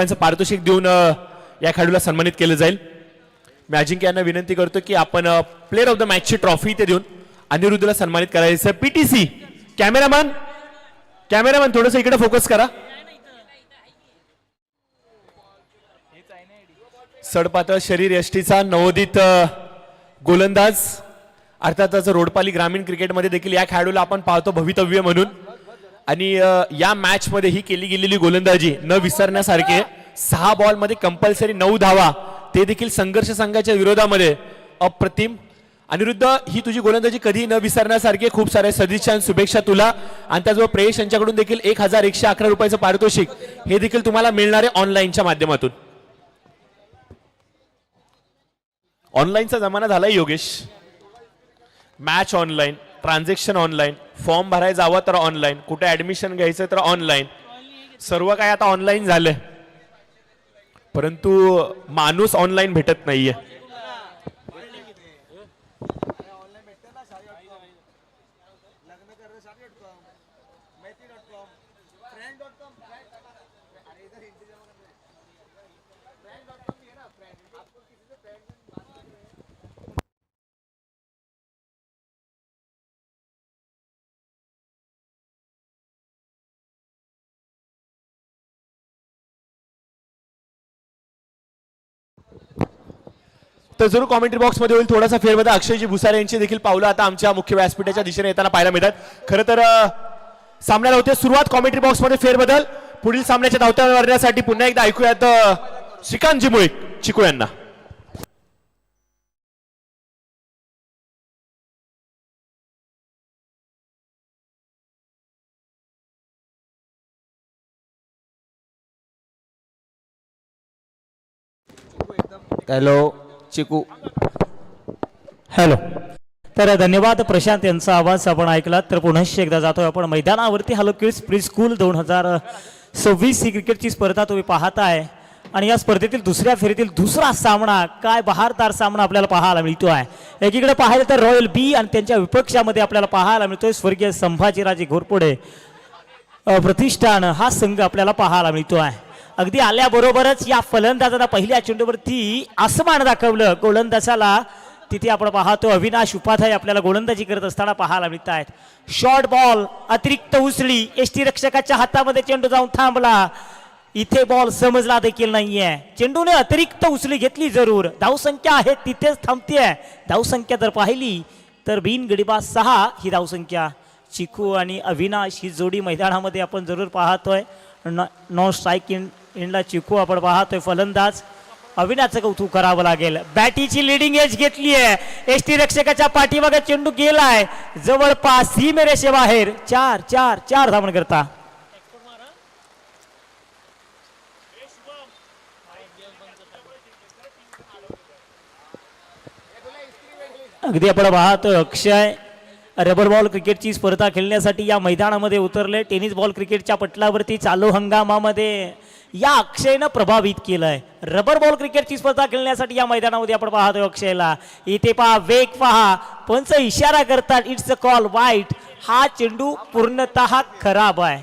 रुपयांचं पारितोषिक देऊन या खेळाडूला सन्मानित केलं जाईल। मी अजिंक्य यांना विनंती करतो की आपण प्लेयर ऑफ द मॅचची ट्रॉफी ते देऊन अनिरुद्धला सन्मानित करायचं। पीटीसी कॅमेरामॅन थोडंसं इकडे फोकस करा। सडपातळ शरीर यष्टीचा नवोदित गोलंदाज अर्थातच रोडपाली ग्रामीण क्रिकेटमध्ये देखील या खेळाडूला आपण पाहतो भवितव्य म्हणून। आणि या मॅच मध्ये ही केली गेलेली गोलंदाजी न विसरण्यासारखी। 6 बॉल मध्ये कंपल्सरी 9 धावा, ते देखील संघर्ष संघाच्या विरोधामध्ये अप्रतिम। अनिरुद्ध, ही तुझी गोलंदाजी कधी न विसरण्यासारखी। खूप साऱ्या सदिच्छा आणि शुभेच्छा तुला। आणि त्याचबरोबर प्रेयश यांच्याकडून देखील 1111 रुपयाचं पारितोषिक हे देखील तुम्हाला मिळणार आहे ऑनलाईनच्या माध्यमातून। ऑनलाईनचा जमाना झालाय Yogesh. Match online, transaction online, form भरायला जावं तर ऑनलाईन, कुठे ऍडमिशन घ्यायचं तर ऑनलाईन, सर्व काय आता ऑनलाईन झालंय। परंतु माणूस ऑनलाईन भेटत नाहीये। तर जरूर कॉमेंट्री बॉक्स मध्ये होईल थोडासा फेरबदल। अक्षयजी भुसारे यांची देखील पावलं आता आमच्या मुख्य व्यासपीठाच्या दिशेने येताना पाहायला मिळतात। खरं तर सामन्याला होते सुरुवात। कॉमेंट्री बॉक्स मध्ये फेरबदल। पुढील सामन्याच्या धावत्या करण्यासाठी पुन्हा एकदा ऐकूयात श्रीकांतजी मुळीक चिकू यांना। हॅलो चिकू। हॅलो। तर धन्यवाद प्रशांत यांचा आवाज आपण ऐकलात। तर पुन्हा एकदा जातोय आपण मैदानावरती। हॅलो किड्स प्री स्कूल 2026 ही क्रिकेटची स्पर्धा तुम्ही पाहताय। आणि या स्पर्धेतील दुसऱ्या फेरीतील दुसरा सामना, काय बहारदार सामना आपल्याला पाहायला मिळतो आहे। एकीकडे पाहिलं तर रॉयल बी आणि त्यांच्या विपक्षामध्ये आपल्याला पाहायला मिळतोय स्वर्गीय संभाजीराजे घोरपडे प्रतिष्ठान हा संघ आपल्याला पाहायला मिळतो आहे। अगदी आल्याबरोबरच या फलंदाजाला पहिल्या चेंडूवरती आसमान दाखवलं गोलंदाजाला। तिथे आपण पाहतो अविनाश उपाध्याय आपल्याला गोलंदाजी करत असताना पाहायला मिळत आहेत। शॉर्ट बॉल, अतिरिक्त उसळी, एसटी रक्षकाच्या हातामध्ये चेंडू जाऊन थांबला। इथे बॉल समजला देखील नाहीये। चेंडूने अतिरिक्त उसळी घेतली जरूर। धावसंख्या आहे तिथेच थांबतीये। धावसंख्या जर पाहिली तर बिनगडीबाज 6 ही धावसंख्या। चिकू आणि अविनाश ही जोडी मैदानामध्ये आपण जरूर पाहतोय। नो स्ट्राईक इनला चिकू आपण पाहतोय फलंदाज। अविनाशचं कौतुक करावं लागेल। बॅटीची लिडिंग एज घेतली आहे। एसटी रक्षकाच्या पाठीमागे चेंडू गेलाय जवळपास सीमेरेषेबाहेर। 4 धावण करता। अगदी आपण पाहतोय अक्षय रबर बॉल क्रिकेटची स्पर्धा खेळण्यासाठी या मैदानामध्ये उतरले। टेनिस बॉल क्रिकेटच्या पटलावरती चालू हंगामामध्ये या अक्षयनं प्रभावित केलंय। रबर बॉल क्रिकेटची स्पर्धा खेळण्यासाठी या मैदानामध्ये आपण पाहतोय अक्षयला। इथे पहा, वेग पहा, पंच इशारा करतात इट्स अ कॉल वाईट। हा चेंडू पूर्णतः खराब आहे।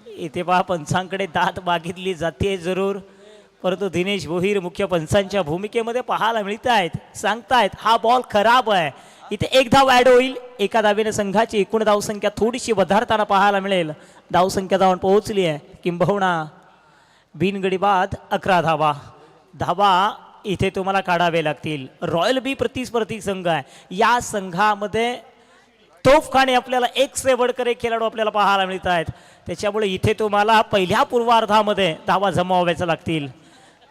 इथे पहा पंचांकडे दात मागितली जाते जरूर, परंतु दिनेश भोईर मुख्य पंचांच्या भूमिकेमध्ये पाहायला मिळत आहेत, सांगतायत हा बॉल खराब आहे। इथे एक धाव ऍड होईल। एका धावेने संघाची एकूण धावसंख्या थोडीशी वधारताना पाहायला मिळेल। धावसंख्या जाऊन पोहोचली आहे किंबहुना बिनगडीबाद 11 धावा इथे तुम्हाला काढावे लागतील। रॉयल बी प्रतिस्पर्धी संघ आहे। या संघामध्ये तोफखाने आपल्याला एक से बढ़कर एक खेळाडू आपल्याला पाहायला मिळत आहेत। त्याच्यामुळे इथे तुम्हाला पहिल्या पूर्वार्धामध्ये धावा जमवाव्याच्या लागतील।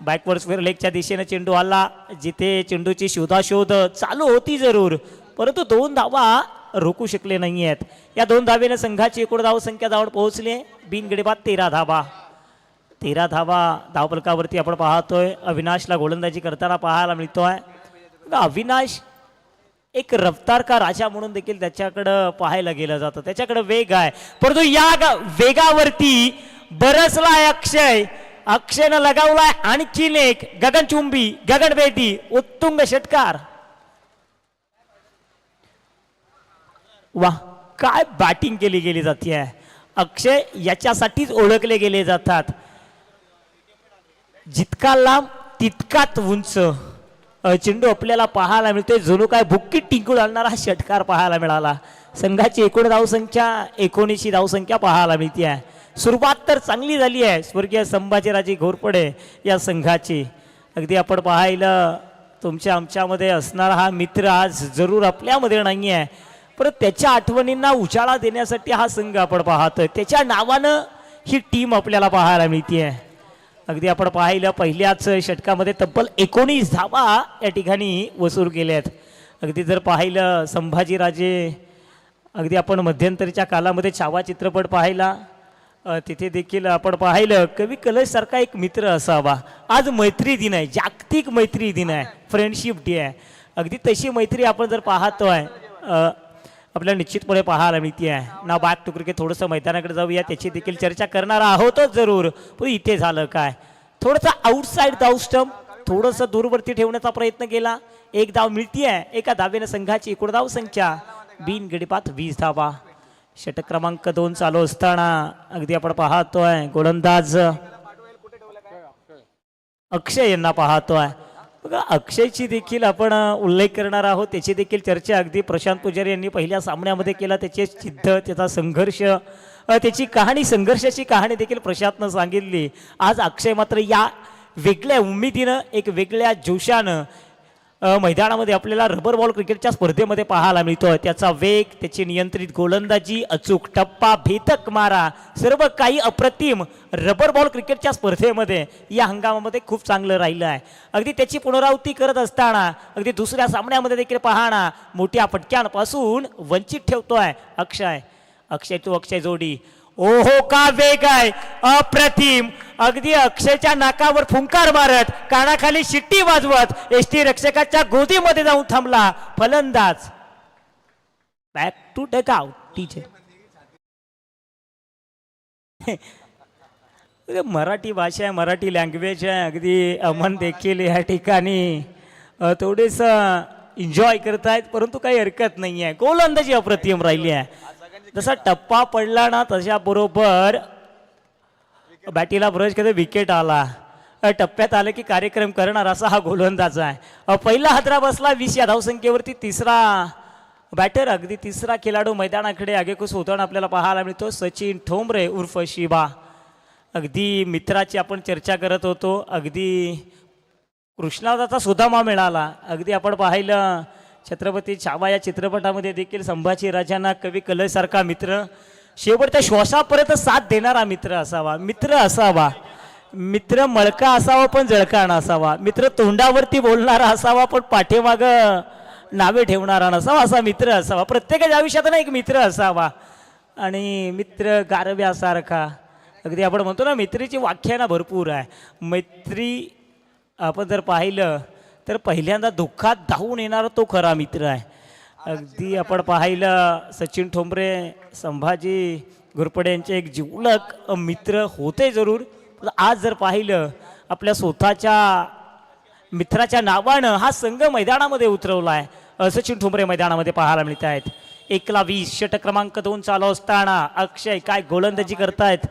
बॅकवर्ड स्क्वेअर लेगच्या दिशेने चेंडू आला, जिथे चेंडूची शोधाशोध चालू होती जरूर, परंतु 2 धावा रोखू शकले नाही आहेत। या 2 धावेने संघाची एकूण धावसंख्या धावून पोहोचली बिनगडीबाद 13 धावा। धावफलकावरती आपण पाहतोय अविनाशला गोलंदाजी करताना पाहायला मिळतोय। अविनाश एक रफ्तार का राजा म्हणून देखील त्याच्याकडे पाहायला गेलं जातं। त्याच्याकडे वेग आहे, परंतु या वेगावरती बरसलाय अक्षय। अक्षयनं लगावलाय आणखीन एक गगनचुंबी गगनभेदी उत्तुंग षटकार। वाह, काय बॅटिंग केली गेली जाते। अक्षय याच्यासाठीच ओळखले गेले जातात। जितका लांब तितकाच उंच चेंडू आपल्याला पाहायला मिळतोय. जणू काय बुक्कीत टिंकून आणणारा हा षटकार पाहायला मिळाला. संघाची एकूण धावसंख्या 19 धावसंख्या पाहायला मिळते आहे. सुरुवात तर चांगली झाली आहे स्वर्गीय संभाजीराजे घोरपडे या संघाची. अगदी आपण पाहिलं तुमच्या आमच्यामध्ये असणारा हा मित्र आज जरूर आपल्यामध्ये नाही आहे, परंतु त्याच्या आठवणींना उजाळा देण्यासाठी हा संघ आपण पाहतोय. त्याच्या नावानं ही टीम आपल्याला पाहायला मिळते आहे. अगदी आपण पाहिलं पहिल्याच षटकामध्ये तब्बल 19 धावा या ठिकाणी वसूल केल्यात. अगदी जर पाहिलं संभाजीराजे अगदी आपण मध्यंतरीच्या कालामध्ये छावा चित्रपट पाहिला, तिथे देखील आपण पाहिलं कवी कलश सारखा एक मित्र असावा. आज मैत्री दिन आहे, जागतिक मैत्री दिन आहे, फ्रेंडशिप डे आहे. अगदी तशी मैत्री आपण जर पाहतोय आपल्याला निश्चितपणे पाहायला मिळते आहे. ना बॅक टू क्रिकेट थोडंसं मैदानाकडे जाऊया, त्याची देखील चर्चा करणार आहोतच जरूर. पण इथे झालं काय, थोडंसं आउटसाईड धाव स्टंप थोडंसं दूरवरती ठेवण्याचा प्रयत्न केला. एक धाव मिळते आहे. एका धावेनं संघाची एकूण धाव संख्या बिनगडीपात 20 धावा. षटक क्रमांक 2 चालू असताना अगदी आपण पाहतोय गोलंदाज अक्षय यांना पाहतोय. बघा अक्षयची देखील आपण उल्लेख करणार आहोत. त्याची देखील चर्चा अगदी प्रशांत पुजारी यांनी पहिल्या सामन्यामध्ये केला. त्याचे सिद्ध त्याचा संघर्ष, त्याची कहाणी, संघर्षाची कहाणी देखील प्रशांतनं सांगितली. आज अक्षय मात्र या वेगळ्या उमेदीनं एक वेगळ्या जोशानं मैदानामध्ये आपल्याला रबर बॉल क्रिकेटच्या स्पर्धेमध्ये पाहायला मिळतोय. त्याचा वेग, त्याची नियंत्रित गोलंदाजी, अचूक टप्पा, भेदक मारा, सर्व काही अप्रतिम रबर बॉल क्रिकेटच्या स्पर्धेमध्ये या हंगामामध्ये खूप चांगलं राहिलं आहे. अगदी त्याची पुनरावृत्ती करत असताना अगदी दुसऱ्या सामन्यामध्ये देखील पाहणा मोठ्या फटक्यांपासून वंचित ठेवतोय अक्षय टू अक्षय जोडी. ओहो का वेग आहे, अप्रतिम. अगदी अक्षयच्या नाकावर फुंकार मारत, कानाखाली शिट्टी वाजवत एसटी रक्षकाच्या गोदीमध्ये जाऊन थांबला फलंदाज. Back to dugout teacher. Marathi भाषा आहे, मराठी लँग्वेज आहे. अगदी अमन देखील या ठिकाणी थोडेस एन्जॉय करतायत, परंतु काही हरकत नाही आहे. गोलंदाजी अप्रतिम राहिली आहे. जसा टप्पा पडला ना तशा बरोबर बॅटीला ब्रश करत विकेट आला. टप्प्यात आलं की कार्यक्रम करणार असा हा गोलंदाज आहे. पहिला हादरा बसला 20 या धावसंख्येवरती. तिसरा बॅटर अगदी तिसरा खेळाडू मैदानाकडे आगेकूच होताना आपल्याला पाहायला मिळतो सचिन ठोंबरे उर्फ शिबा. अगदी मित्राची आपण चर्चा करत होतो. अगदी कृष्णादाचा सुदामा मिळाला. अगदी आपण पाहिलं छत्रपती छावा या चित्रपटामध्ये देखील संभाजीराजांना कवी कलश सारखा मित्र, शेवटच्या श्वासापर्यंत साथ देणारा मित्र असावा. मित्र मळका असावा पण जळका नसावा. मित्र तोंडावरती बोलणारा असावा पण पाठीमाग नावे ठेवणारा नसावा. असा मित्र असावा. प्रत्येकाच्या आयुष्यात ना एक मित्र असावा. आणि मित्र गारव्यासारखा. अगदी आपण म्हणतो ना मैत्रीची व्याख्याना भरपूर आहे. मैत्री आपण जर पाहिलं तर पहिल्यांदा दुःखात धावून येणारा तो खरा मित्र आहे. अगदी आपण पाहिलं सचिन ठोंबरे संभाजी घोरपडे यांचे एक जिवलग मित्र होते जरूर. आज जर पाहिलं आपल्या स्वतःच्या मित्राच्या नावानं हा संघ मैदानामध्ये उतरवला आहे. सचिन ठोंबरे मैदानामध्ये पाहायला मिळत आहेत. 1-20 षटक क्रमांक 2 चालू असताना अक्षय काय गोलंदाजी करतायत.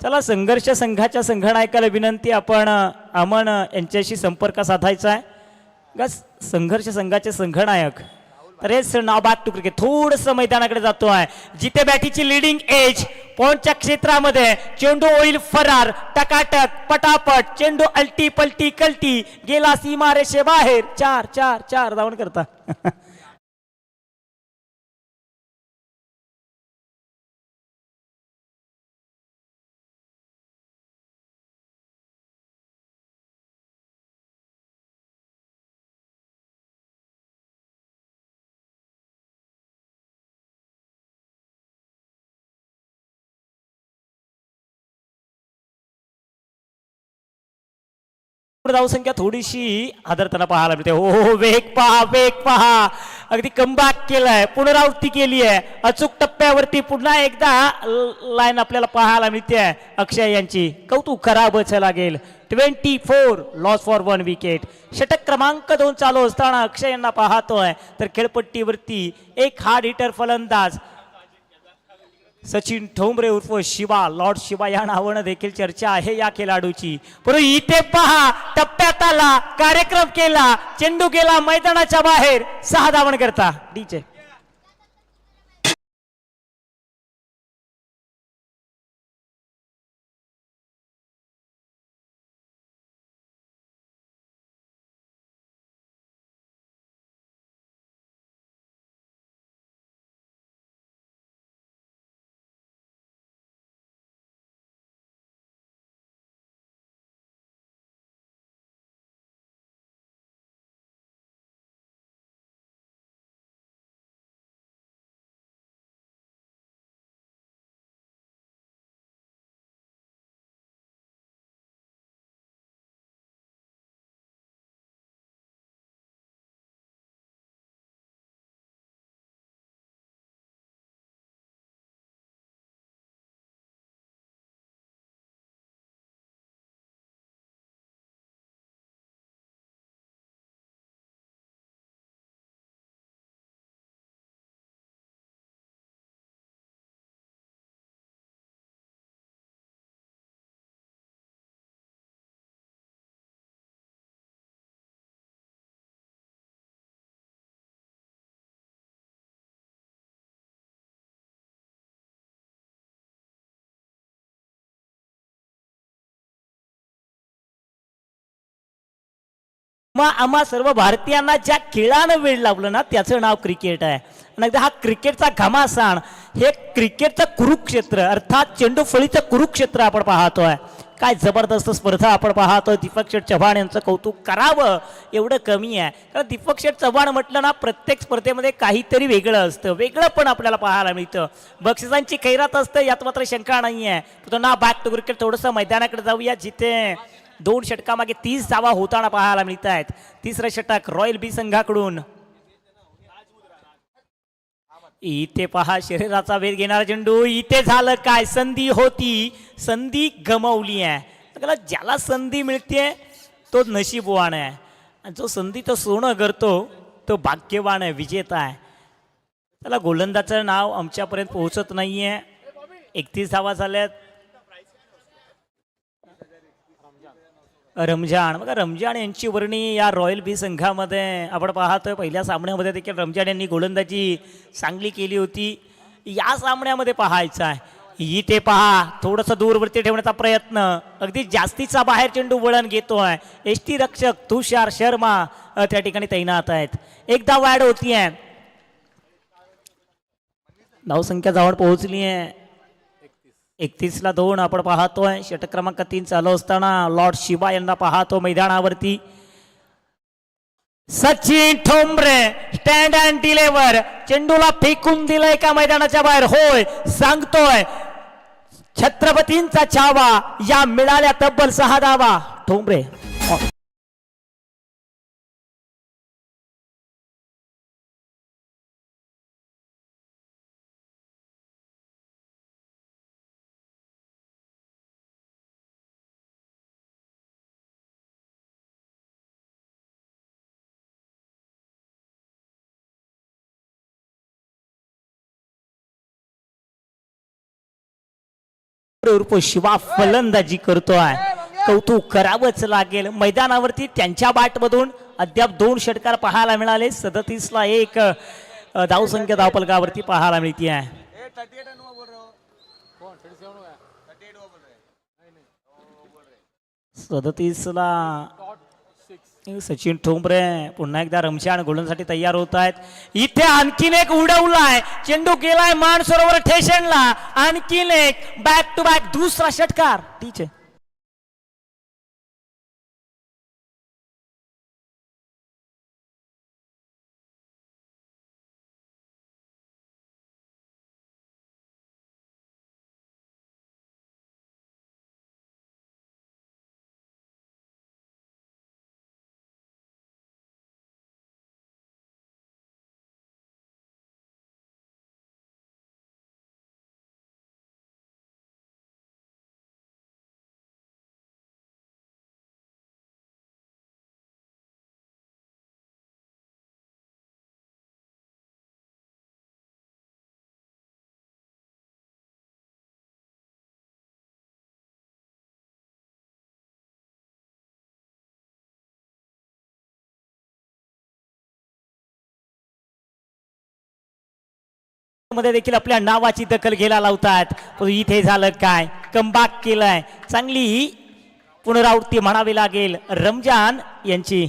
चला संघर्ष संघाच्या संघनायकाला विनंती, आपण अमन यांच्याशी संपर्क साधायचा आहे. संघर्ष संघाचे संघनायक तर हेच नाव बॅक टू क्रिकेट थोडंसं मैदानाकडे जातो आहे. जिथे बॅटीची लिडिंग एज पॉइंटच्या क्षेत्रामध्ये चेंडू होईल फरार, टकाटक पटापट चेंडू अलटी पलटी कलटी गेला सीमारेषे बाहेर. 4 धावण करता. धावसंख्या थोडीशी आदरताना पाहायला मिळते. हो वेग पहा अगदी कमबॅक केलाय, पुनरावृत्ती केली आहे. अचूक टप्प्यावरती पुन्हा एकदा लाईन आपल्याला पाहायला मिळते आहे. अक्षय यांची कौतुक करावंच लागेल. 24 लॉस फॉर 1 विकेट. षटक क्रमांक 2 चालू असताना अक्षय यांना पाहतोय तर खेळपट्टीवरती एक हार्ड हिटर फलंदाज सचिन ठोंबरे उर्फ शिवा, लॉर्ड शिवा या नावानं देखील चर्चा आहे या खेळाडूची. परंतु इथे पहा, टप्प्यात आला, कार्यक्रम केला, चेंडू गेला मैदानाच्या बाहेर, 6 धावन करता डीजे. मग आम्हा सर्व भारतीयांना ज्या खेळानं वेळ लावलं ना त्याचं नाव क्रिकेट आहे. आणि एकदा हा क्रिकेटचा घमासान, हे क्रिकेटचं कुरुक्षेत्र अर्थात चेंडूफळीचं कुरुक्षेत्र आपण पाहतोय. काय जबरदस्त स्पर्धा आपण पाहतोय. दीपक शेठ चव्हाण यांचं कौतुक करावं एवढं कमी आहे. कारण दीपक शेठ चव्हाण म्हटलं ना प्रत्येक स्पर्धेमध्ये काहीतरी वेगळं असतं, वेगळं पण आपल्याला पाहायला मिळतं. बक्षिसांची खैरात असतं यात मात्र शंका नाही आहे. पुन्हा बॅक टू क्रिकेट थोडंसं मैदानाकडे जाऊया जिथे 2 षटकामागे 30 धावा होताना पाहायला मिळत आहेत. तिसरं षटक रॉयल बी संघाकडून. इथे पहा शरीराचा वेध घेणारा चेंडू. इथे झालं काय, संधी होती, संधी गमावली आहे. ज्याला संधी मिळते तो नशीबवान आहे, आणि जो संधीचं सोनं करतो तो भाग्यवान आहे, विजेता आहे. त्याला गोलंदाजाचं नाव आमच्यापर्यंत पोहोचत नाहीये. 31 धावा झाल्यात. रमजान, बघा रमजान यांची वर्णी या रॉयल बी संघामध्ये आपण पाहतोय. पहिल्या सामन्यामध्ये देखील रमजान यांनी गोलंदाजी चांगली केली होती. या सामन्यामध्ये पाहायचं आहे. इथे पहा थोडंसं दूरवरती ठेवण्याचा प्रयत्न, अगदी जास्तीचा बाहेर चेंडू वळण घेतोय. एसटी रक्षक तुषार शर्मा त्या ठिकाणी तैनात आहेत. एकदा वाढ होतीये, धावसंख्या जवळ पोहोचली आहे. 31ला 2 आपण पाहतोय. षटक क्रमांक 3 चालू असताना लॉर्ड शिवा यांना पाहतो मैदानावरती. Sachin Thombare stand and deliver, चेंडूला फेकून दिलंय का मैदानाच्या बाहेर? होय सांगतोय. छत्रपतींचा छावा, या मिळाल्या तब्बल 6 धावा. ठोंबरे उर्फ शिवा फलंदाजी करतोय. कौतुक करावंच लागेल. मैदानावरती त्यांच्या बॅटमधून अद्याप 2 षटकार पाहायला मिळाले. 37ला 1 धावसंख्या धावपलकावरती पाहायला मिळते आहे. 37ला सचिन ठोंबरे पुन्हा एकदा रमजान गोलंदाजीसाठी तयार होत आहेत. इथे आणखीन एक उडवलाय चेंडू, गेलाय मानसरोवर ठेशनला. आणखीन एक बॅक टू बॅक दुसरा षटकार. ठीक आहे. मध्ये देखील आपल्या नावाची दखल घ्यायला लावतात. पण इथे झालं काय, कमबॅक केलाय, चांगली पुनरावृत्ती म्हणावी लागेल रमजान यांची.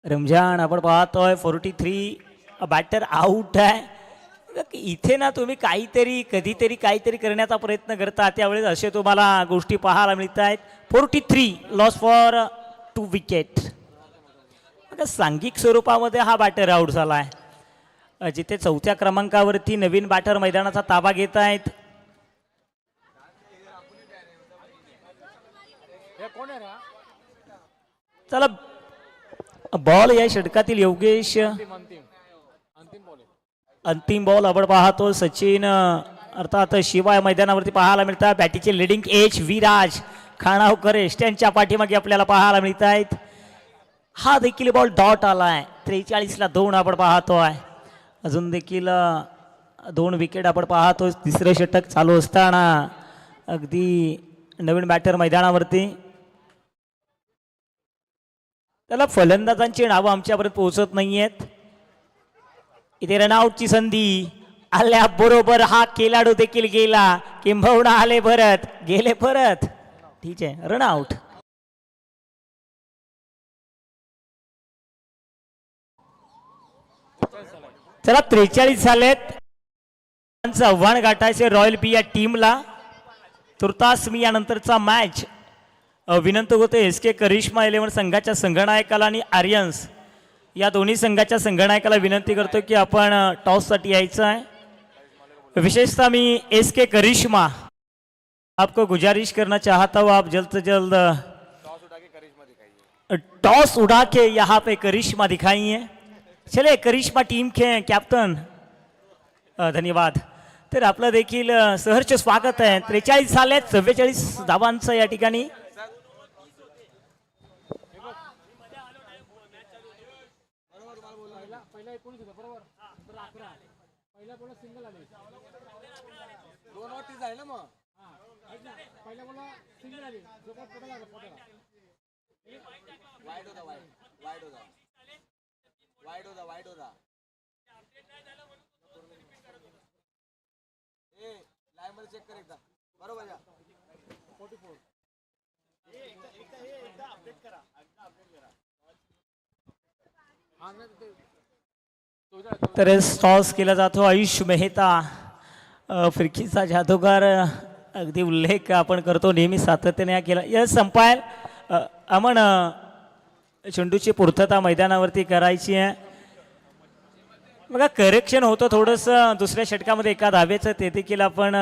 रमजान आपण पाहतोय 43 बॅटर आउट आहे. इथे ना तुम्ही काहीतरी कधीतरी काहीतरी करण्याचा प्रयत्न करता, त्यावेळेस असे तुम्हाला गोष्टी पाहायला मिळत आहेत. 43 लॉस फॉर 2 विकेट. सांघिक स्वरूपामध्ये हा बॅटर आउट झाला आहे. जिथे 4थ्या क्रमांकावरती नवीन बॅटर मैदानाचा ताबा घेत आहेत. चला बॉल या षटकातील योगेश, अंतिम बॉल आपण पाहतो. सचिन अर्थात शिवाय मैदानावरती पाहायला मिळतात. बॅटीचे लिडिंग एज विराज खाणावकर एस्टँडच्या पाठीमागे आपल्याला पाहायला मिळत आहेत. हा देखील बॉल डॉट आलाय. 43ला 2 आपण पाहतोय. अजून देखील 2 विकेट आपण पाहतो. तिसरं षटक चालू असताना अगदी नवीन बॅटर मैदानावरती. त्याला फलंदाजांची नावं आमच्यापर्यंत पोहोचत नाहीयेत. इथे रनआउटची संधी आल्याबरोबर हा खेळाडू देखील गेला, किंबहुना आले परत, गेले परत. ठीक आहे, रनआउट. चला 43 झालेत. आव्हान गाठायचे रॉयल बी या टीमला. तुर्तास मी यानंतरचा मॅच विनंती होते एस के करिश्मा 11 संघाच्या संघनायकाला आणि आर्यन्स या दोन्ही संघाच्या संघनायकाला विनंती करतो की आपण टॉससाठी यायचं आहे. विशेषतः मी एस के करिश्मा आपको गुजारिश करना चाहता हूँ, आप जल्द से जल्द टॉस उड़ा के यहाँ पे करिश्मा दिखाइए. चले करिश्मा टीम के कॅप्टन, धन्यवाद. तर आपलं देखील सहर्ष स्वागत आहे. 43 झाले, 44 धावांचं या ठिकाणी. तर टॉस केला जातो. आयुष मेहता फिरकीचा जादूगार, अगदी उल्लेख आपण करतो नेहमी सातत्याने केला. यस संपायल अमन चेंडूची पूर्तता मैदानावरती करायची आहे. बघा करेक्शन होतं थोडंसं दुसऱ्या षटकामध्ये एका धावेचं, ते देखील आपण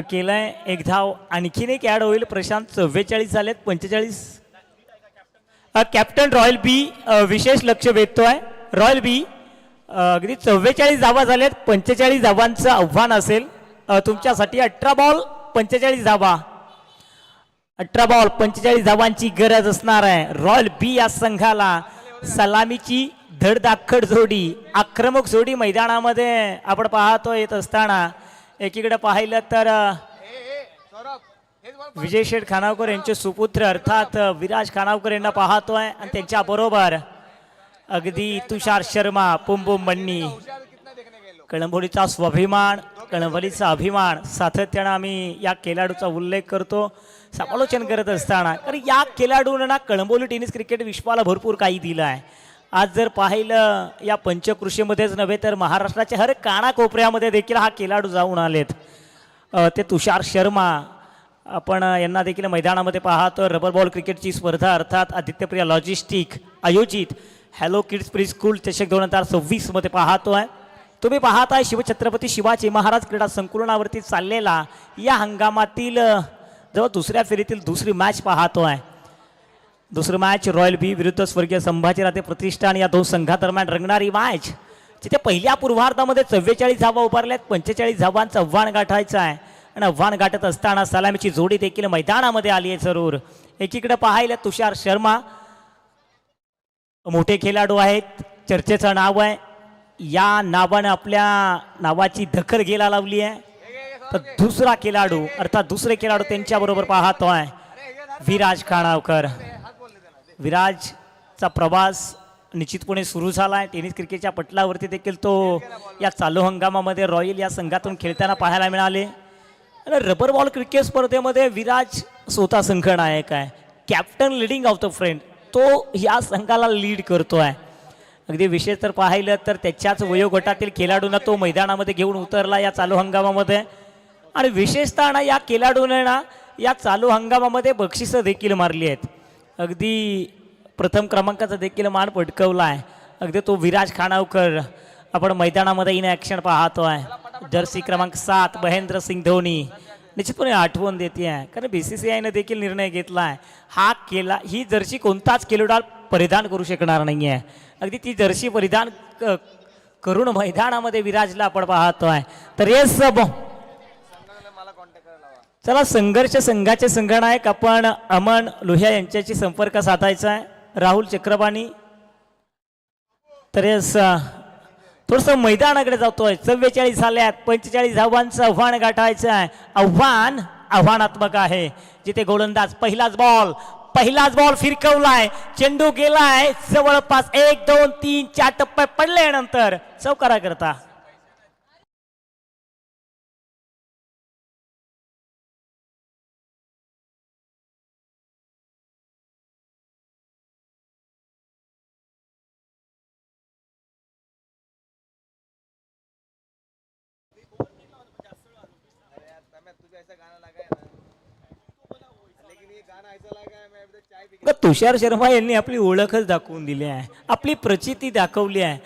केलंय. एक धाव आणखीन एक ॲड होईल. प्रशांत 44 झालेत, 45. कॅप्टन रॉयल बी विशेष लक्ष वेधतोय. रॉयल बी अगदी 44 धावा झालेत, 45 धावांचं आव्हान असेल तुमच्यासाठी. 18 बॉल 45 धावा, 18 बॉल 45 धावांची गरज असणार आहे रॉयल बी या संघाला. सलामीची धडधाकट जोडी, आक्रमक जोडी मैदानामध्ये आपण पाहतो येत असताना. एकीकडे पाहिलं तर विजय शेठ खानावकर यांचे सुपुत्र अर्थात विराज खानावकर यांना पाहतोय, आणि त्यांच्या बरोबर अगदी तुषार शर्मा, पुंबुम मन्नी. कळंबोलीचा स्वाभिमान, कळंबोलीचा अभिमान. सातत्यानं आम्ही या खेळाडूचा उल्लेख करतो समालोचन करत असताना, कारण या खेळाडूंना कळंबोली टेनिस क्रिकेट विश्वाला भरपूर काही दिलं आहे. आज जर पाहिलं या पंचकृषीमध्येच नव्हे तर महाराष्ट्राच्या हर कानाकोपऱ्यामध्ये देखील हा खेळाडू जाऊन आलेत. ते तुषार शर्मा आपण यांना देखील मैदानामध्ये पाहतो. रबर बॉल क्रिकेटची स्पर्धा अर्थात आदित्यप्रिया लॉजिस्टिक आयोजित हॅलो किड्स प्री स्कूल चषक 2026 मध्ये पाहतोय. तुम्ही पाहताय शिवछत्रपती शिवाजी महाराज क्रीडा संकुलनावरती चाललेला या हंगामातील जवळ दुसऱ्या फेरीतील दुसरी मॅच पाहतोय. दुसरी मॅच रॉयल बी विरुद्ध स्वर्गीय संभाजीराजे प्रतिष्ठान या दोन संघादरम्यान रंगणारी मॅच, जिथे पहिल्या पूर्वार्धामध्ये 44 धावा उभारल्यात, 45 धावांचं आव्हान गाठायचं आहे. आणि आव्हान गाठत असताना सलामीची जोडी देखील मैदानामध्ये आली आहे जरूर. एकीकडे पाहिलं तुषार शर्मा मोठे खेळाडू आहेत, चर्चेचं नाव आहे. या नावानं आपल्या नावाची दखल घ्यायला लावली आहे. तर दुसरा खेळाडू अर्थात दुसरे खेळाडू त्यांच्याबरोबर पाहतोय विराज खानावकर. विराजचा प्रवास निश्चितपणे सुरू झाला आहे. टेनिस क्रिकेटच्या पटलावरती देखील तो या चालू हंगामामध्ये रॉयल या संघातून खेळताना पाहायला मिळाले. आणि रबर बॉल क्रिकेट स्पर्धेमध्ये विराज स्वतः संघनायक आहे, captain leading of the friend, तो या संघाला लीड करतो आहे. अगदी विशेष तर पाहिलं तर त्याच्याच वयोगटातील खेळाडूंना तो मैदानामध्ये घेऊन उतरला या चालू हंगामामध्ये. आणि विशेषतः ना या खेळाडूने ना या चालू हंगामामध्ये बक्षिसं देखील मारली आहेत. अगदी प्रथम क्रमांकाचा देखील मान पटकवला आहे. अगदी तो विराज खानावकर आपण मैदानामध्ये इन ॲक्शन पाहतो आहे. जर्सी क्रमांक 7 महेंद्र सिंग धोनी निश्चितपणे आठवण देते आहे, कारण BCCIने देखील निर्णय घेतला आहे ही जर्सी कोणताच खेळाडू परिधान करू शकणार नाही आहे. अगदी ती जर्सी परिधान करून मैदानामध्ये विराजला आपण पाहतो आहे. तर येस चला, संघर्ष संघाचे संघनायक आपण अमन लोहिया यांच्याशी संपर्क साधायचा आहे. राहुल चक्रपाणी. तर येस थोडंसं मैदानाकडे जातोय. 44 झाल्यात, 45 धावांचं आव्हान गाठायचं आहे. आव्हानात्मक आहे, जिथे गोलंदाज पहिलाच बॉल फिरकवलाय, चेंडू गेलाय जवळपास 1 2 3 4 टप्पे पडल्यानंतर चौकारा करता. तुषार शर्मा यांनी आपली ओळखच दाखवून दिली आहे, आपली प्रचिती दाखवली आहे.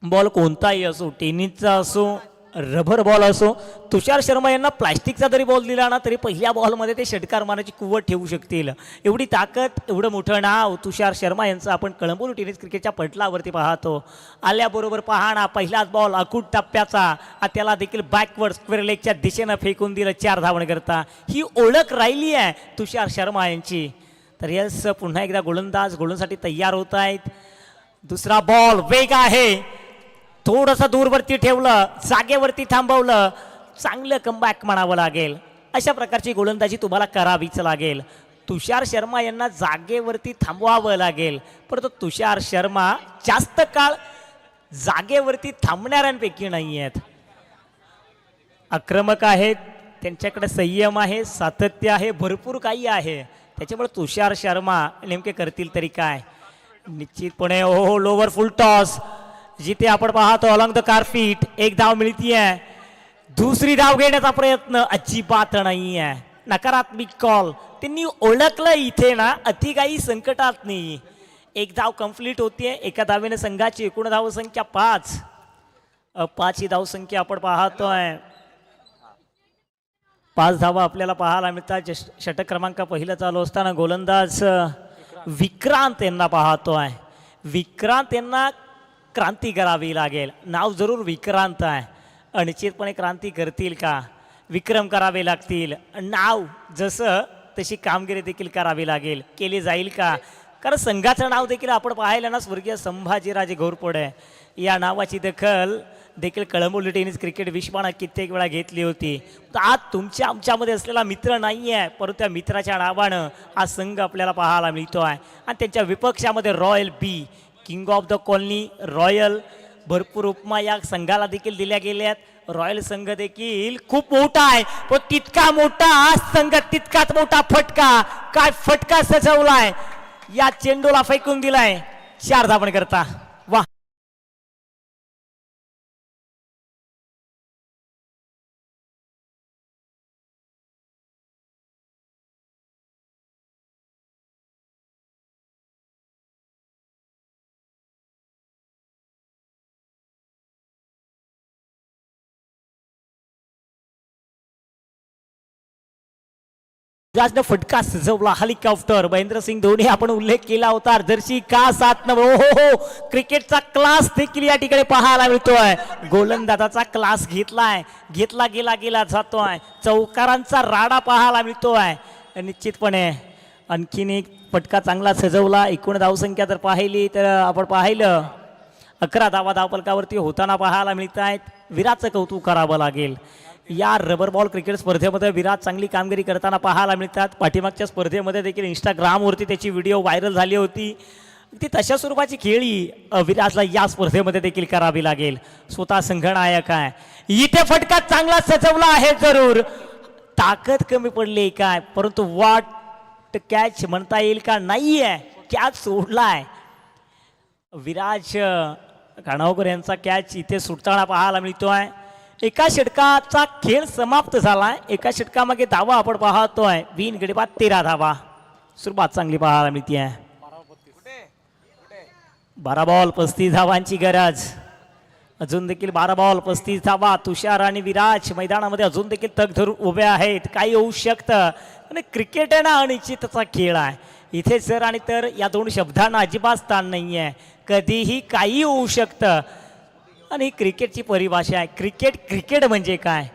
बॉल कोणताही असो, टेनिसचा असो, रबर बॉल असो, तुषार शर्मा यांना प्लास्टिकचा जरी बॉल दिला ना तरी पहिल्या बॉलमध्ये ते षटकार मारण्याची कुवत ठेवू शकतील. एवढी ताकद, एवढं मोठं नाव तुषार शर्मा यांचं आपण कळंबोली टेनिस क्रिकेटच्या पटलावरती पाहतो. आल्याबरोबर पाहणा पहिलाच बॉल अकूट टप्प्याचा, त्याला देखील बॅकवर्ड स्क्वेअर लेगच्या दिशेनं फेकून दिलं 4 धावण करता. ही ओळख राहिली आहे तुषार शर्मा यांची. तर यस पुन्हा एकदा गोलंदाज तयार होत आहेत. दुसरा बॉल वेग आहे, थोडंसं दूरवरती ठेवलं, जागेवरती थांबवलं, चांगलं कमबॅक म्हणावं लागेल. अशा प्रकारची गोलंदाजी तुम्हाला करावीच लागेल. तुषार शर्मा यांना जागेवरती थांबवावं लागेल, परंतु तुषार शर्मा जास्त काळ जागेवरती थांबणाऱ्यांपैकी नाही आहेत. आक्रमक आहेत, त्यांच्याकडे संयम आहे, सातत्य आहे, भरपूर काही आहे. त्याच्यामुळे तुषार शर्मा नेमके करतील तरी काय. निश्चितपणे लोवर फुल टॉस, जिथे आपण पाहतो अलॉंग द कारफीट, 1 धाव मिळतीये. दुसरी धाव घेण्याचा प्रयत्न अजिबात नाही आहे, नकारात्मक कॉल. त्यांनी ओळखलं इथे ना अतिगाई संकटात नाही. 1 धाव कंप्लीट होतीये. एका धावेने संघाची एकूण धावसंख्या 5. 5 ही धावसंख्या आपण पाहतोय. 5 धावा आपल्याला पाहायला मिळतात. षटक क्रमांक पहिलं चालू असताना गोलंदाज विक्रांत यांना पाहतोय. विक्रांत यांना क्रांती करावी लागेल. नाव जरूर विक्रांत आहे, अनिश्चितपणे क्रांती करतील का, विक्रम करावे लागतील. नाव जसं तशी कामगिरी देखील करावी लागेल, केली जाईल का. कारण संघाचं नाव देखील आपण पाहिलं ना, स्वर्गीय संभाजीराजे घोरपडे या नावाची दखल देखील कळंबोली टेनिस क्रिकेट विश्वानं कित्येक वेळा घेतली होती. तर आज आमच्यामध्ये असलेला मित्र नाही आहे, परंतु त्या मित्राच्या नावानं हा संघ आपल्याला पाहायला मिळतो आहे. आणि त्यांच्या विपक्षामध्ये royal bee, king of the colony royal, भरपूर उपमा या संघाला देखील दिल्या गेल्यात. रॉयल संघ देखील खूप मोठा आहे, पण तितका मोठा संघ तितकाच मोठा फटका. काय फटका सजवलाय, या चेंडूला फेकून दिलाय, 4 धावण करता. वा, राजनं फटका सजवला. हेलिकॉप्टर महेंद्र सिंग धोनी आपण उल्लेख केला होता. जर्सी का 7 नंबर. हो क्रिकेटचा क्लास देखील या ठिकाणी पाहायला मिळतोय. गोलंदाजाचा क्लास गेला जातोय. चौकारांचा राडा पाहायला मिळतोय. निश्चितपणे आणखीन एक फटका चांगला सजवला. एकूण धावसंख्या जर पाहिली तर आपण पाहिलं 11 धावा धावफलकावरती होताना पाहायला मिळत आहेत. विराटचं कौतुक करावं लागेल. या रबर बॉल क्रिकेट स्पर्धेमध्ये विराट चांगली कामगिरी करताना पाहायला मिळतात. पाठीमागच्या स्पर्धेमध्ये देखील इंस्टाग्रामवरती त्याची व्हिडिओ व्हायरल झाली होती. ती तशा स्वरूपाची खेळी विराटला या स्पर्धेमध्ये देखील करावी लागेल. स्वतः संघनायक आहे. इथे फटका चांगला सजवला आहे जरूर, ताकद कमी पडली काय, परंतु वाट कॅच म्हणता येईल का, नाही आहे, कॅच सोडलाय. विराज काणावकर यांचा कॅच इथे सुटताना पाहायला मिळतोय. एका षटकाचा खेळ समाप्त झालाय. एका षटकामागे धावा आपण पाहतोय. बिन गडीबाद 13 धावा. सुरुवात चांगली पाहायला मिळते. 12 बॉल 35 धावांची गरज. अजून देखील 12 बॉल 35 धावा. तुषार आणि विराज मैदानामध्ये अजून देखील तग धरून उभे आहेत. काही होऊ शकतं आणि क्रिकेट आहे ना, अनिश्चितचा खेळ आहे. इथे सर आणि तर या दोन शब्दांना अजिबात स्थान नाही आहे. कधीही काही होऊ शकतं आणि क्रिकेटची परिभाषा आहे. क्रिकेट म्हणजे काय,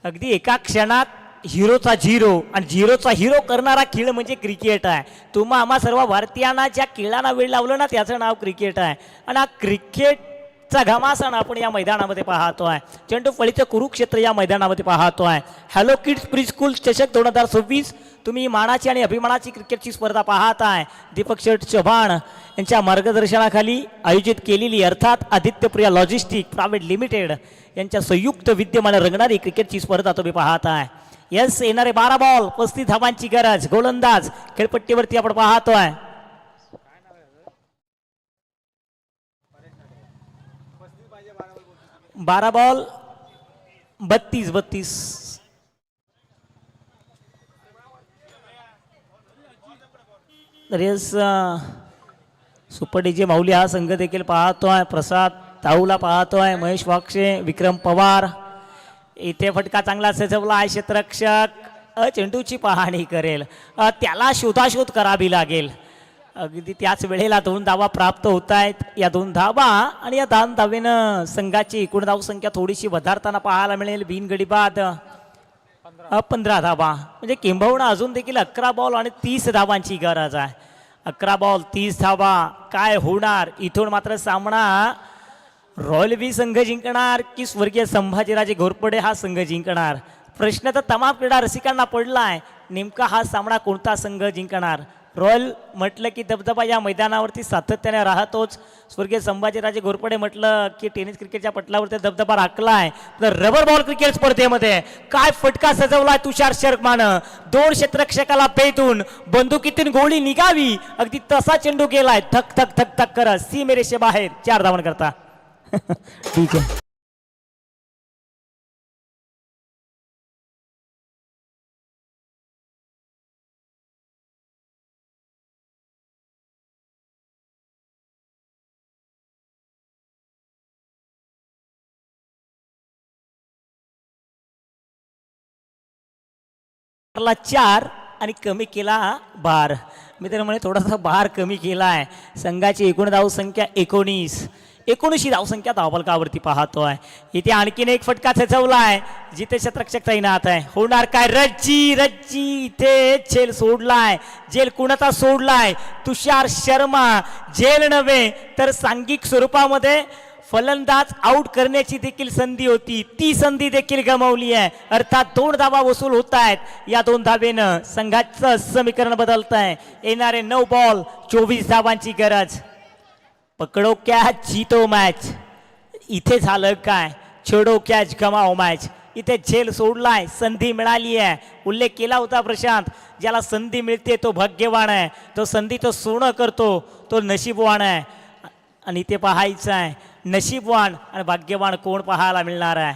अगदी एका क्षणात हिरोचा झिरो आणि झिरोचा हिरो करणारा खेळ म्हणजे क्रिकेट आहे. तुम्हा आम्हा सर्व भारतीयांना ज्या खेळांना वेळ लावलं ना, त्याचं नाव क्रिकेट आहे. आणि हा क्रिकेटचा घमासान आपण या मैदानामध्ये पाहतोय. चेंडू फळीचं कुरुक्षेत्र या मैदानामध्ये पाहतोय. हॅलो किड्स प्री स्कूल चषक 2026 तुम्ही मानाची आणि अभिमानाची क्रिकेटची स्पर्धा पाहत आहे. दीपक शेठ चव्हाण यांच्या मार्गदर्शनाखाली आयोजित केलेली, अर्थात आदित्यप्रिया लॉजिस्टिक प्रायव्हेट लिमिटेड यांच्या संयुक्त विद्यमाने रंगणारी क्रिकेटची स्पर्धा तुम्ही पाहत आहे. यस, येणारे 12 बॉल 35 धावांची गरज. गोलंदाज खेळपट्टीवरती आपण पाहतोय. बारा बॉल 32. रेस सुपर डीजे माऊली हा संघ देखील पाहतोय. प्रसाद ताऊला पाहतोय. महेश वाक्षे, विक्रम पवार. इथे फटका चांगला सजवला आहे. क्षेत्ररक्षक चेंडूची पाहणी करेल. त्याला शोधाशोध करावी लागेल. अगदी त्याच वेळेला 2 धावा प्राप्त होत आहेत. या 2 धावा आणि या 2 धावेनं संघाची एकूण धावसंख्या थोडीशी वधारताना पाहायला मिळेल. बिनगडी बाद 15 धावा, म्हणजे किंबहुना अजून देखील 11 बॉल आणि 30 धावांची गरज आहे. 11 बॉल 30 धावा. काय होणार इथून? मात्र सामना रॉयल बी संघ जिंकणार की स्वर्गीय संभाजीराजे घोरपडे हा संघ जिंकणार? प्रश्न तर तमाम क्रीडा रसिकांना पडलाय. नेमका हा सामना कोणता संघ जिंकणार? रॉयल म्हटलं की दबदबा या मैदानावरती सातत्याने राहतोच. स्वर्गीय संभाजीराजे घोरपडे म्हटलं की टेनिस क्रिकेटच्या पटलावरती दबदबा राखलाय. तर रबर बॉल क्रिकेट स्पर्धेमध्ये काय फटका सजवलाय तुषार शर्मानं. 2 क्षेत्ररक्षकाला भेदून बंदुकीतून गोळी निघावी अगदी तसा चेंडू गेलाय. थक थक थक थक करत सीमेरेषे बाहेर 4 धावन करता. ठीक आहे. ला 4 आणि कमी केला बार. मित्रांनो थोडासा बार कमी केला आहे. संघाची एकूण धावसंख्या 19 धावसंख्या धावफलकावरती पाहतोय. इथे आणखीन एक फटका सजवलाय जिथे क्षेत्ररक्षक तैनात आहे. होणार काय? रज्जी इथे झेल सोडलाय. झेल कुणाचा सोडलाय? तुषार शर्मा. झेल नव्हे तर सांघिक स्वरूपामध्ये फलंदाज आउट करण्याची देखील संधी होती. ती संधी देखील गमावली आहे. अर्थात 2 धावा वसूल होत आहेत. या 2 धावेनं संघाचं समीकरण बदलत आहे. येणारे 9 बॉल 24 धावांची गरज. पकडो कॅच जीतो मॅच. इथे झालं काय? छोडो कॅच गमाओ मॅच. इथे झेल सोडलाय. संधी मिळाली आहे. उल्लेख केला होता प्रशांत, ज्याला संधी मिळते तो भाग्यवान आहे. तो संधी तो सोनं करतो तो नशीबवान आहे. आणि इथे पाहायचं आहे नशीबवान आणि भाग्यवान कोण पाहायला मिळणार आहे.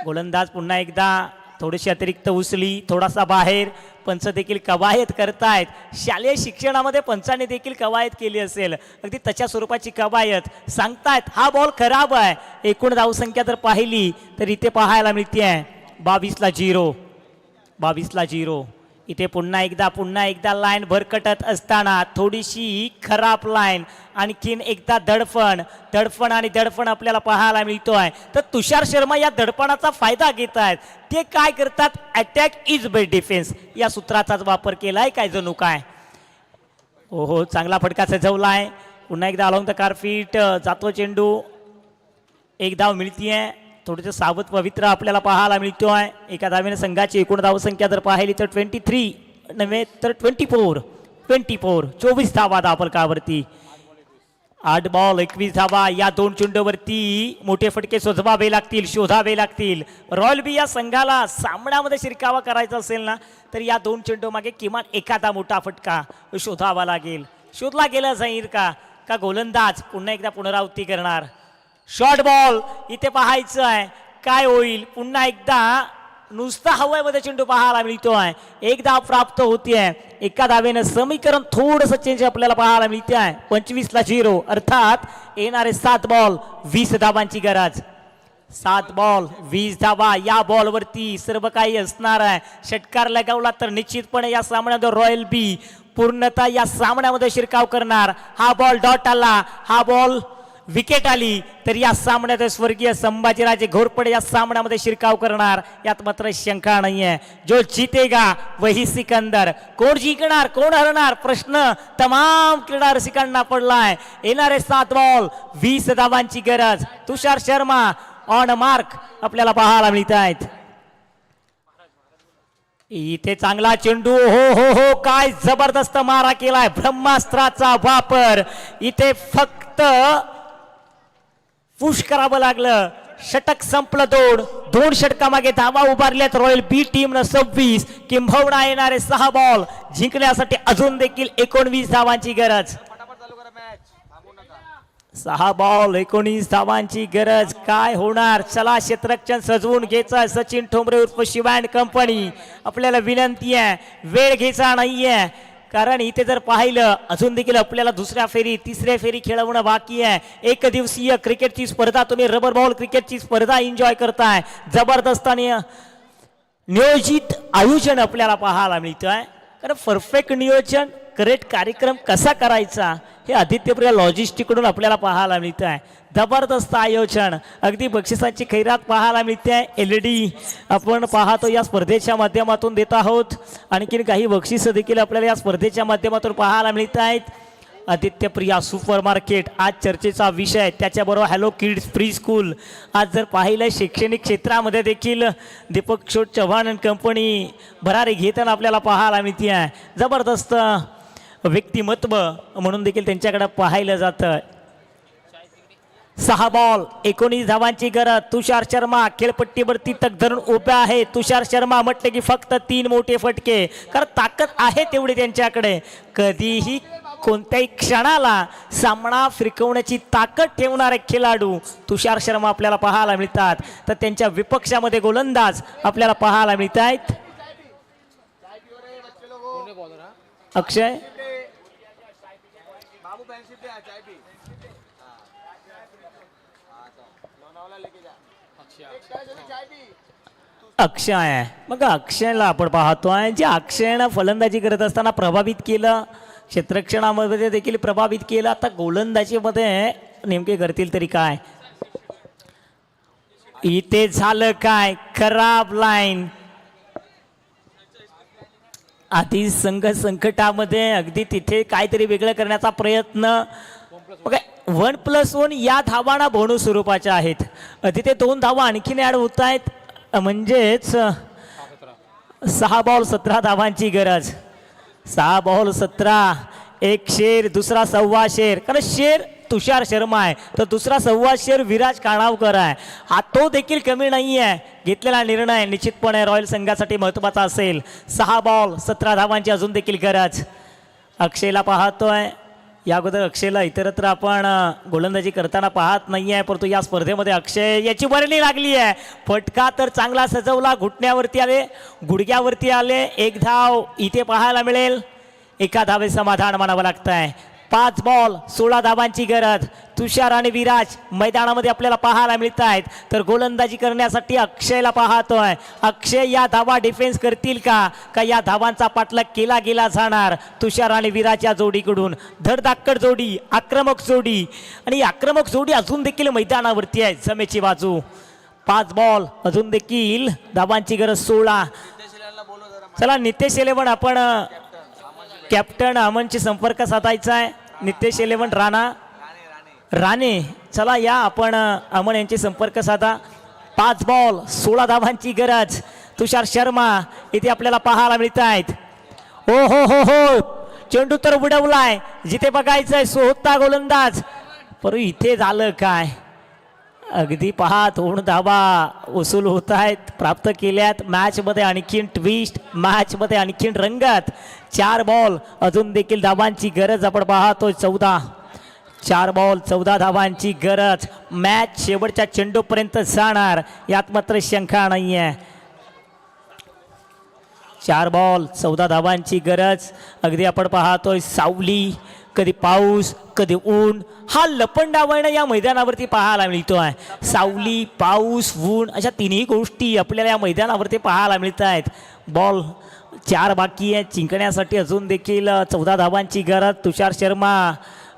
गोलंदाज पुन्हा एकदा थोडीशी अतिरिक्त उचली, थोडासा बाहेर. पंच देखील कवायत करतायत. शालेय शिक्षणामध्ये पंचाने देखील कवायत केली असेल. अगदी तशा स्वरूपाची कवायत सांगतायत. हा बॉल खराब आहे. एकूण धावसंख्या जर पाहिली तर इथे पाहायला मिळते 22ला 0. इथे पुन्हा एकदा लाईन भरकटत असताना थोडीशी खराब लाईन. आणखीन एकदा दडपण आपल्याला पाहायला मिळतोय. तर तुषार शर्मा या दडपणाचा फायदा घेत आहेत. ते काय करतात? अटॅक इज बेस्ट डिफेन्स या सूत्राचाच वापर केलाय काय जणू काय. हो चांगला फटका सजवलाय. पुन्हा एकदा अलॉंग द कारफीट जातो चेंडू. 1 धाव मिळतीये. थोडंसं सावध पवित्र आपल्याला पाहायला मिळतो आहे. एका धावेने संघाची एकूण धावसंख्या जर पाहिली तर 23 नव्हे तर 24 धावा धावफलकावरती. 8 बॉल 21 धावा. या दोन चेंडूवरती मोठे फटके शोधावे लागतील. रॉयल बी या संघाला सामन्यामध्ये शिरकावा करायचा असेल ना तर या दोन चेंडू मागे किमान एखादा मोठा फटका शोधावा लागेल. शोधला गेला जाईल का गोलंदाज पुन्हा एकदा पुनरावृत्ती करणार. शॉर्ट बॉल इथे पाहायचं आहे काय होईल. पुन्हा एकदा नुसता हवाईमध्ये चेंडू पाहायला मिळतो आहे. एक धाव प्राप्त होती आहे. एका धावेनं समीकरण थोडंसं चेंज आपल्याला पाहायला मिळते आहे. 25-0 अर्थात येणारे 7 बॉल 20 धावांची गरज. 7 बॉल 20 धावा. या बॉलवरती सर्व काही असणार आहे. षटकार लगावला तर निश्चितपणे या सामन्यामध्ये रॉयल बी पूर्णतः या सामन्यामध्ये शिरकाव करणार. हा बॉल डॉट आला, हा बॉल विकेट आली तर या सामन्यात स्वर्गीय संभाजीराजे घोरपडे या सामन्यामध्ये शिरकाव करणार. यात मात्र शंका नाहीये. जो जीतेगा वही सिकंदर. कोण जिंकणार कोण हरणार प्रश्न तमाम क्रीडा रसिकांना पडलाय. येणारे 7 बॉल 20 धावांची गरज. तुषार शर्मा ऑन मार्क आपल्याला पाहायला मिळत आहेत. इथे चांगला चेंडू. हो काय जबरदस्त मारा केलाय. ब्रह्मास्त्राचा वापर. इथे फक्त पुश करावं लागलं. षटक संपलं. दोन षटकामागे धावा उभारल्यात रॉयल बी टीमनं 26. किंबहुना येणारे 6 बॉल जिंकण्यासाठी अजून देखील 19 धावांची गरज. 6 बॉल 19 धावांची गरज. काय होणार. चला क्षेत्ररक्षण सजवून घ्यायचं. सचिन ठोंबरे उर्फ शिवा अँड कंपनी आपल्याला विनंती आहे वेळ घ्यायचा नाहीये. कारण इथे जर पाहिलं अजून देखील आपल्याला दुसऱ्या फेरी तिसऱ्या फेरी खेळवणं बाकी आहे. एक दिवसीय क्रिकेटची स्पर्धा तुम्ही रबर बॉल क्रिकेटची स्पर्धा एन्जॉय करताय. जबरदस्त आणि नियोजित आयोजन आपल्याला पाहायला मिळतं आहे. कारण परफेक्ट नियोजन करेक्ट कार्यक्रम कसा करायचा हे आदित्यप्रिया लॉजिस्टिककडून आपल्याला पाहायला मिळतं आहे. जबरदस्त आयोजन. अगदी बक्षिसाची खैरात पाहायला मिळते आहे. LED आपण पाहतो या स्पर्धेच्या माध्यमातून देत आहोत. आणखीन काही बक्षिसं देखील आपल्याला या स्पर्धेच्या माध्यमातून पाहायला मिळत आहेत. आदित्यप्रिया सुपर मार्केट आज चर्चेचा विषय. त्याच्याबरोबर हॅलो किड्स प्री स्कूल. आज जर पाहिलं शैक्षणिक क्षेत्रामध्ये देखील दीपक छोट चव्हाण अँड कंपनी भरारी घेताना आपल्याला पाहायला मिळते आहे. जबरदस्त व्यक्तिमत्व म्हणून देखील त्यांच्याकडे पाहिलं जातं. 6 बॉल 19 धावांची गरज. तुषार शर्मा खेळपट्टीवरती तग धरून उभ्या आहे. तुषार शर्मा म्हटले की फक्त 3 मोठे फटके. कारण ताकद आहे तेवढी त्यांच्याकडे. कधीही कोणत्याही क्षणाला सामना फिरकवण्याची ताकद ठेवणारे खेळाडू तुषार शर्मा आपल्याला पाहायला मिळतात. तर त्यांच्या विपक्षामध्ये गोलंदाज आपल्याला पाहायला मिळत आहेत. अक्षय अक्षय आहे. मग अक्षयला आपण पाहतोय जे अक्षयनं फलंदाजी करत असताना प्रभावित केलं. क्षेत्ररक्षणामध्ये देखील प्रभावित केलं. आता गोलंदाजीमध्ये नेमके करतील तरी काय. इथे झालं काय खराब लाईन. आधी संघ संकटामध्ये अगदी तिथे काहीतरी वेगळं करण्याचा प्रयत्न. बघा 1+1 या धावांना बोनस स्वरूपाच्या आहेत. तिथे 2 धावा आणखीन ऍड होत आहेत. म्हणजेच 6 बॉल 17 धावांची गरज. 6 बॉल 17. एक शेर दुसरा सव्वा शेर. कारण शेर तुषार शर्मा आहे तर दुसरा सव्वा शेर विराज काणावकर आहे. हा तो देखील कमी नाही आहे. घेतलेला निर्णय निश्चितपणे रॉयल संघासाठी महत्त्वाचा असेल. 6 बॉल 17 धावांची अजून देखील गरज. अक्षयला पाहतोय. या अगोदर अक्षयला इतरत्र आपण गोलंदाजी करताना पाहत नाही आहे. परंतु या स्पर्धेमध्ये अक्षय याची वर्णी लागली आहे. फटका तर चांगला सजवला. घुटण्यावरती आले गुडघ्यावरती आले. 1 धाव इथे पाहायला मिळेल. एका धावे समाधान मानावं लागतं आहे. 5 बॉल 16 धावांची गरज. तुषार आणि विराज मैदानामध्ये आपल्याला पाहायला मिळत आहेत. तर गोलंदाजी करण्यासाठी अक्षयला पाहतोय. अक्षय या धावा डिफेन्स करतील का या धावांचा पाठलाग केला गेला जाणार तुषार आणि विराज या जोडीकडून. धडधाकड जोडी आक्रमक जोडी आणि आक्रमक जोडी अजून देखील मैदानावरती आहे. जमेची बाजू. 5 बॉल अजून देखील धावांची गरज 16. चला नितेश 11 आपण कॅप्टन अमनशी संपर्क साधायचा आहे. नितेश 11 राणे चला या आपण अमन यांचे संपर्क साधा. 5 बॉल 16 धावांची गरज. तुषार शर्मा इथे आपल्याला पाहायला मिळत आहेत. हो हो हो हो, चेंडू तर उडवलाय, जिथे बघायचंय सोहता गोलंदाज, पर इथे झालं काय. अगदी पहा 2 धावा वसूल होत आहेत, प्राप्त केल्यात. मॅचमध्ये आणखीन ट्विस्ट, मॅचमध्ये आणखीन रंगत. 4 बॉल अजून देखील धावांची गरज आपण पाहतोय. 4 बॉल 14 धावांची गरज. मॅच शेवटच्या चेंडूपर्यंत जाणार यात मात्र शंका नाहीये. 4 बॉल 14 धावांची गरज. अगदी आपण पाहतोय सावली, कधी पाऊस, कधी ऊन, हा लपंडावळण या मैदानावरती पाहायला मिळतोय. सावली, पाऊस, ऊन अशा तिन्ही गोष्टी आपल्याला या मैदानावरती पाहायला मिळत आहेत. बॉल 4 बाकी आहे जिंकण्यासाठी. अजून देखील 14 धावांची गरज. तुषार शर्मा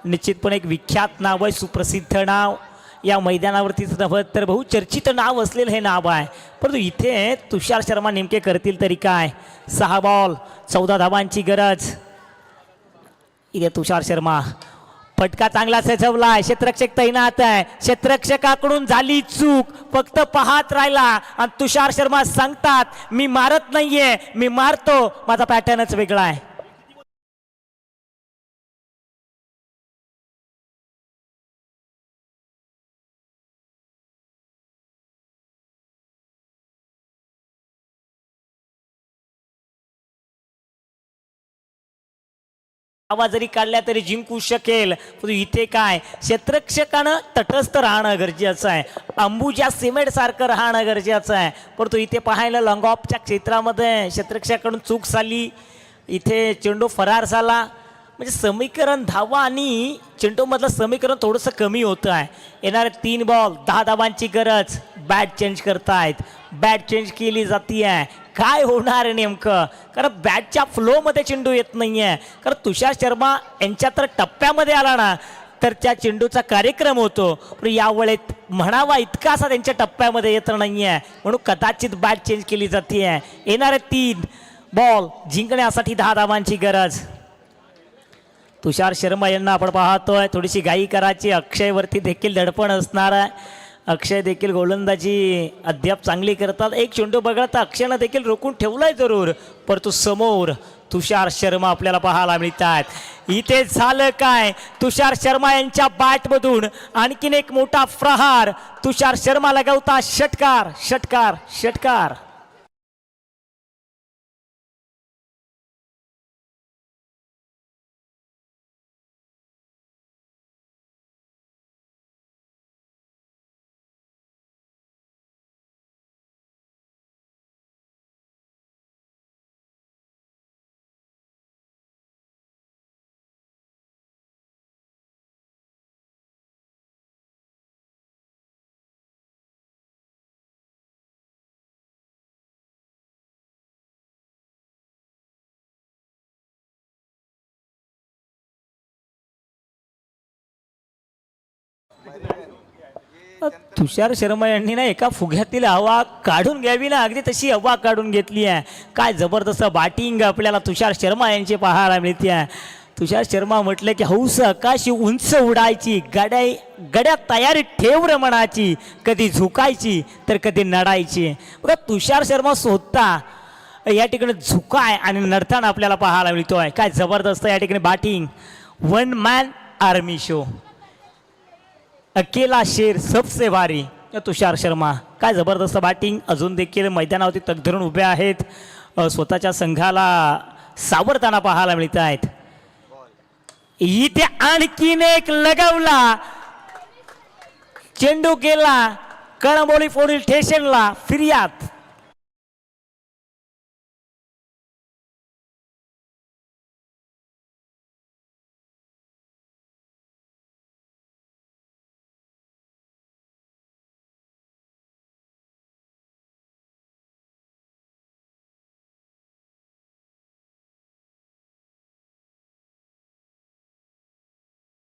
निश्चितपणे एक विख्यात नाव आहे, सुप्रसिद्ध नाव. या मैदानावरतीच नव्हे तर बहुचर्चित नाव असलेलं हे नाव आहे. परंतु इथे तुषार शर्मा नेमके करतील तरी काय. 6 बॉल 14 धावांची गरज. इथे तुषार शर्मा फटका चांगला सजवलाय, क्षेत्ररक्षक तैनात आहे. क्षेत्ररक्षकाकडून झाली चूक, फक्त पाहत राहिला आणि तुषार शर्मा सांगतात मी मारत नाहीये, मी मारतो, माझा पॅटर्नच वेगळा आहे. आवाज जरी काढल्या तरी जिंकू शकेल. इथे काय क्षेत्ररक्षकानं तटस्थ राहणं गरजेचं आहे, अंबुजा सिमेंट सारखं राहणं गरजेचं आहे. परंतु इथे पाहायला लॉंग ऑफच्या क्षेत्रामध्ये क्षेत्ररक्षकाकडून चूक झाली, इथे चेंडू फरार झाला. म्हणजे समीकरण धावा आणि चेंडूमधलं समीकरण थोडंसं कमी होतं आहे. येणारे 3 बॉल 10 धावांची गरज. बॅट चेंज करतायत, बॅट चेंज केली जाती आहे. काय होणार आहे नेमकं, कारण बॅटच्या फ्लोमध्ये चेंडू येत नाही आहे. कारण तुषार शर्मा यांच्या तर टप्प्यामध्ये आला ना तर त्या चेंडूचा कार्यक्रम होतो, पण यावेळेत म्हणावा इतका असा त्यांच्या टप्प्यामध्ये येत नाही आहे, म्हणून कदाचित बॅट चेंज केली जाते आहे. येणारे 3 बॉल जिंकण्यासाठी 10 धावांची गरज. तुषार शर्मा यांना आपण पाहतोय थोडीशी घाई करायची. अक्षयवरती देखील दडपण असणार आहे. अक्षय देखील गोलंदाजी अद्याप चांगली करतात. एक चेंडू बघत अक्षयनं देखील रोखून ठेवलाय जरूर, परंतु समोर तुषार शर्मा आपल्याला पाहायला मिळतात. इथे झालं काय, तुषार शर्मा यांच्या बॅटमधून आणखीन एक मोठा प्रहार. तुषार शर्मा लगावता षटकार षटकार षटकार. तुषार शर्मा यांनी ना एका फुग्यातील हवा काढून घ्यावी ना, अगदी तशी हवा काढून घेतली आहे. काय जबरदस्त बॅटिंग आपल्याला तुषार शर्मा यांची पाहायला मिळते आहे. तुषार शर्मा म्हटलं की हौस आकाशी उंच उडायची, गड्या तयारीत ठेव रे मनाची, कधी झुकायची तर कधी नडायची. बघा तुषार शर्मा स्वतः या ठिकाणी झुकाय आणि नडताना आपल्याला पाहायला मिळतोय. काय जबरदस्त या ठिकाणी बॅटिंग. 1 मॅन आर्मी शो, अकेला शेर सबसे भारी. तुषार शर्मा काय जबरदस्त बॅटिंग. अजून देखील मैदानावरती तग धरून उभे आहेत, स्वतःच्या संघाला सावरताना पाहायला मिळत आहेत. इथे आणखीन एक लगावला, चेंडू गेला कळंबोली पोलीस स्टेशनला फिर्याद.